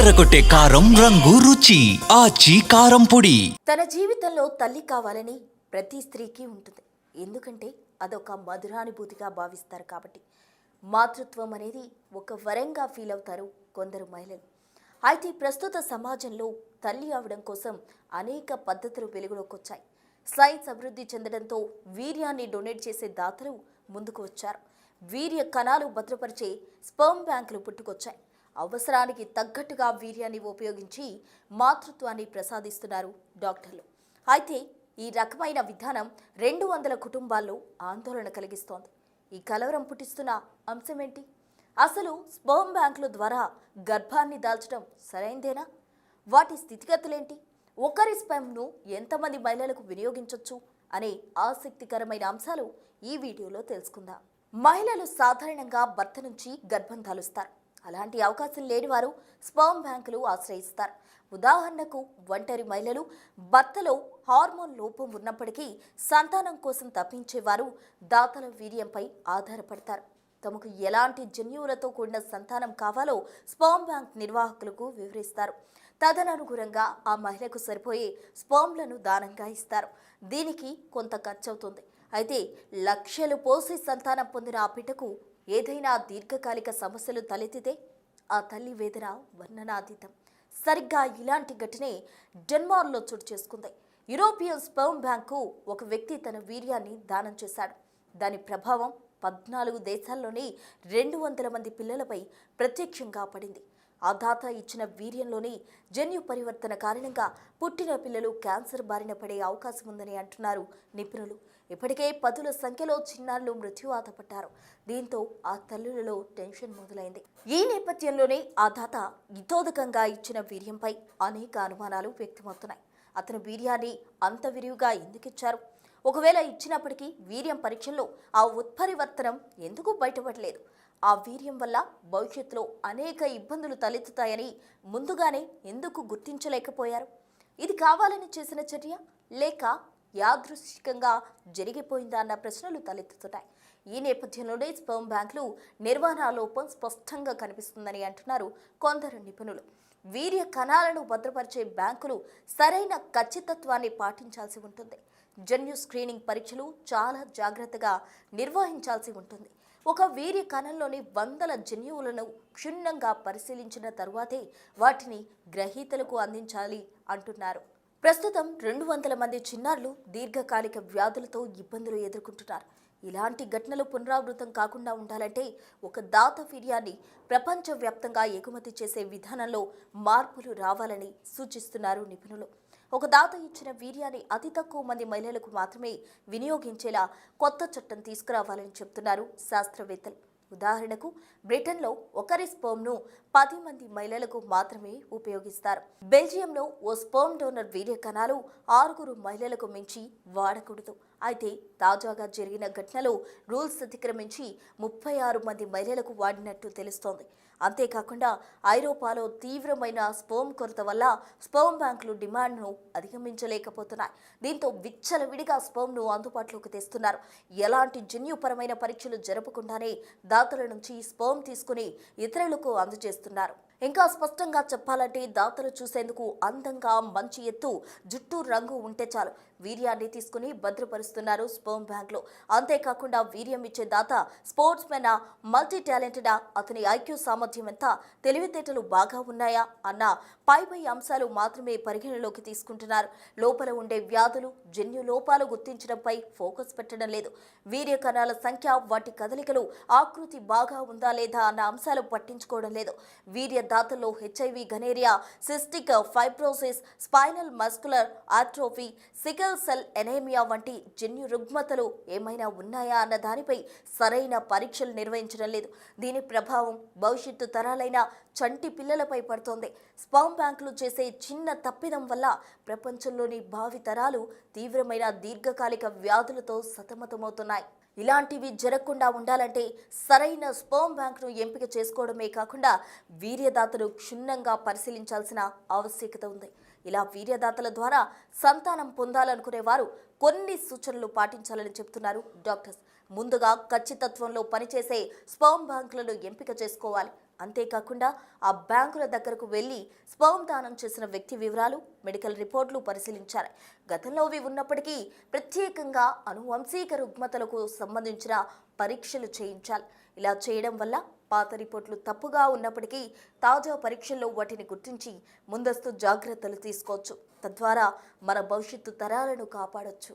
అదరగొట్టే కారం రంగు రుచి ఆచి కారం పొడి. తన జీవితంలో తల్లి కావాలని ప్రతి స్త్రీకి ఉంటుంది. ఎందుకంటే అదొక మధురానుభూతిగా భావిస్తారు కాబట్టి. మాతృత్వం అనేది ఒక వరంగా ఫీల్ అవుతారు కొందరు మహిళలు. అయితే ప్రస్తుత సమాజంలో తల్లి అవడం కోసం అనేక పద్ధతులు వెలుగులోకి వచ్చాయి. సైన్స్ అభివృద్ధి చెందడంతో వీర్యాన్ని డొనేట్ చేసే దాతలు ముందుకు వచ్చారు. వీర్య కణాలు భద్రపరిచే స్పర్మ్ బ్యాంకులు పుట్టుకొచ్చాయి. అవసరానికి తగ్గట్టుగా వీర్యాన్ని ఉపయోగించి మాతృత్వాన్ని ప్రసాదిస్తున్నారు డాక్టర్లు. అయితే ఈ రకమైన విధానం 200 కుటుంబాల్లో ఆందోళన కలిగిస్తోంది. ఈ కలవరం పుట్టిస్తున్న అంశమేంటి? అసలు స్పర్మ్ బ్యాంకుల ద్వారా గర్భాన్ని దాల్చడం సరైందేనా? వాటి స్థితిగతులేంటి? ఒకరి స్పెర్మ్ను ఎంతమంది మహిళలకు వినియోగించవచ్చు అనే ఆసక్తికరమైన అంశాలు ఈ వీడియోలో తెలుసుకుందాం. మహిళలు సాధారణంగా భర్త నుంచి గర్భం దాలుస్తారు. అలాంటి అవకాశం లేని వారు స్పర్మ్ బ్యాంకులు ఆశ్రయిస్తారు. ఉదాహరణకు ఒంటరి మహిళలు, భర్తలో హార్మోన్ లోపం ఉన్నప్పటికీ సంతానం కోసం తప్పించేవారు దాతల వీర్యంపై ఆధారపడతారు. తమకు ఎలాంటి జన్యువులతో కూడిన సంతానం కావాలో స్పర్మ్ బ్యాంక్ నిర్వాహకులకు వివరిస్తారు. తదనుగుణంగా ఆ మహిళకు సరిపోయే స్పర్మ్లను దానంగా ఇస్తారు. దీనికి కొంత ఖర్చు అవుతుంది. అయితే లక్షలు పోసి సంతానం పొందిన ఆ బిడ్డకు ఏదైనా దీర్ఘకాలిక సమస్యలు తలెత్తితే ఆ తల్లి వేదన వర్ణనాతీతం. సరిగ్గా ఇలాంటి ఘటనే డెన్మార్క్లో చోటు చేసుకుంది. యూరోపియన్ స్పర్మ్ బ్యాంకు ఒక వ్యక్తి తన వీర్యాన్ని దానం చేశాడు. దాని ప్రభావం 14 దేశాల్లోని 200 మంది పిల్లలపై ప్రత్యక్షంగా పడింది. ఆ దాత ఇచ్చిన వీర్యంలోని జన్యు పరివర్తన కారణంగా పుట్టిన పిల్లలు క్యాన్సర్ బారిన పడే అవకాశం ఉందని అంటున్నారు నిపుణులు. ఇప్పటికే 10ల సంఖ్యలో చిన్నారులు మృత్యువాత పడ్డారు. దీంతో ఆ తల్లులలో టెన్షన్ మొదలైంది. ఈ నేపథ్యంలోనే ఆ దాత ఇతోదకంగా ఇచ్చిన వీర్యంపై అనేక అనుమానాలు వ్యక్తమవుతున్నాయి. అతను వీర్యాన్ని అంత విరివిగా ఎందుకిచ్చారు? ఒకవేళ ఇచ్చినప్పటికీ వీర్యం పరీక్షల్లో ఆ ఉత్పరివర్తనం ఎందుకు బయటపడలేదు? ఆ వీర్యం వల్ల భవిష్యత్తులో అనేక ఇబ్బందులు తలెత్తుతాయని ముందుగానే ఎందుకు గుర్తించలేకపోయారు? ఇది కావాలని చేసిన చర్య లేక యాదృశ్చికంగా జరిగిపోయిందా అన్న ప్రశ్నలు తలెత్తుతున్నాయి. ఈ నేపథ్యంలోనే స్పర్మ్ బ్యాంకులు నిర్వహణ లోపం స్పష్టంగా కనిపిస్తుందని అంటున్నారు కొందరు నిపుణులు. వీర్య కణాలను భద్రపరిచే బ్యాంకులు సరైన ఖచ్చితత్వాన్ని పాటించాల్సి ఉంటుంది. జన్యు స్క్రీనింగ్ పరీక్షలు చాలా జాగ్రత్తగా నిర్వహించాల్సి ఉంటుంది. ఒక వీర్య కణంలోని 100 జన్యువులను క్షుణ్ణంగా పరిశీలించిన తరువాతే వాటిని గ్రహీతలకు అందించాలి అంటున్నారు. ప్రస్తుతం 200 మంది చిన్నారులు దీర్ఘకాలిక వ్యాధులతో ఇబ్బందులు ఎదుర్కొంటున్నారు. ఇలాంటి ఘటనలు పునరావృతం కాకుండా ఉండాలంటే ఒక దాత వీర్యాన్ని ప్రపంచవ్యాప్తంగా ఎగుమతి చేసే విధానంలో మార్పులు రావాలని సూచిస్తున్నారు నిపుణులు. ఒక దాత ఇచ్చిన వీర్యాన్ని అతి తక్కువ మంది మహిళలకు మాత్రమే వినియోగించేలా కొత్త చట్టం తీసుకురావాలని చెబుతున్నారు శాస్త్రవేత్తలు. ఉదాహరణకు బ్రిటన్లో ఒకరి స్పర్మ్ను 10 మంది మహిళలకు మాత్రమే ఉపయోగిస్తారు. బెల్జియంలో ఓ స్పర్మ్ డోనర్ వీర్య కణాలు 6 మహిళలకు మించి వాడకూడదు. అయితే తాజాగా జరిగిన ఘటనలో రూల్స్ అతిక్రమించి 36 మంది మహిళలకు వాడినట్టు తెలుస్తోంది. అంతేకాకుండా ఐరోపాలో తీవ్రమైన స్పర్మ్ కొరత వల్ల స్పర్మ్ బ్యాంకులు డిమాండ్ను అధిగమించలేకపోతున్నాయి. దీంతో విచ్చలవిడిగా స్పర్మ్ను అందుబాటులోకి తెస్తున్నారు. ఎలాంటి జన్యుపరమైన పరీక్షలు జరపకుండానే దాతల నుంచి స్పర్మ్ తీసుకుని ఇతరులకు అందజేస్తున్నారు. ఇంకా స్పష్టంగా చెప్పాలంటే దాతలు చూసేందుకు అందంగా మంచి ఎత్తు, జుట్టు రంగు ఉంటే చాలు వీర్యాన్ని తీసుకుని భద్రపరుస్తున్నారు స్పర్మ్ బ్యాంకులు. అంతేకాకుండా వీర్యం ఇచ్చే దాత స్పోర్ట్స్ మెనా, మల్టీ టాలెంటెడా, అతని ఐక్యూ సామర్థ్యం ఎంత, తెలివితేటలు బాగా ఉన్నాయా అన్న పై అంశాలు మాత్రమే పరిగణలోకి తీసుకుంటున్నారు. లోపల ఉండే వ్యాధులు, జన్యు లోపాలు గుర్తించడంపై ఫోకస్ పెట్టడం లేదు. వీర్య కణాల సంఖ్య, వాటి కదలికలు, ఆకృతి బాగా ఉందా లేదా అన్న అంశాలు పట్టించుకోవడం లేదు. వీర్య దాతల్లో HIV, gonorrhoea, cystic fibrosis, spinal muscular atrophy, sickle cell anaemia వంటి జన్యు రుగ్మతలు ఏమైనా ఉన్నాయా అన్న దానిపై సరైన పరీక్షలు నిర్వహించడం లేదు. దీని ప్రభావం భవిష్యత్తు తరాలైన చంటి పిల్లలపై పడుతోంది. స్పర్మ్ బ్యాంకులు చేసే చిన్న తప్పిదం వల్ల ప్రపంచంలోని భావి తరాలు తీవ్రమైన దీర్ఘకాలిక వ్యాధులతో సతమతమవుతున్నాయి. ఇలాంటివి జరగకుండా ఉండాలంటే సరైన స్పర్మ్ బ్యాంక్ను ఎంపిక చేసుకోవడమే కాకుండా వీర్యదాతలు క్షుణ్ణంగా పరిశీలించాల్సిన ఆవశ్యకత ఉంది. ఇలా వీర్యదాతల ద్వారా సంతానం పొందాలనుకునే వారు కొన్ని సూచనలు పాటించాలని చెప్తున్నారు డాక్టర్స్. ముందుగా ఖచ్చితత్వంలో పనిచేసే స్పర్మ్ బ్యాంకులను ఎంపిక చేసుకోవాలి. అంతేకాకుండా ఆ బ్యాంకుల దగ్గరకు వెళ్లి స్పర్మ్ దానం చేసిన వ్యక్తి వివరాలు, మెడికల్ రిపోర్టులు పరిశీలించాలి. గతంలో ఇవి ఉన్నప్పటికీ ప్రత్యేకంగా అనువంశిక రుగ్మతలకు సంబంధించిన పరీక్షలు చేయించాలి. ఇలా చేయడం వల్ల పాత రిపోర్టులు తప్పుగా ఉన్నప్పటికీ తాజా పరీక్షల్లో వాటిని గుర్తించి ముందస్తు జాగ్రత్తలు తీసుకోవచ్చు. తద్వారా మన భవిష్యత్తు తరాలను కాపాడొచ్చు.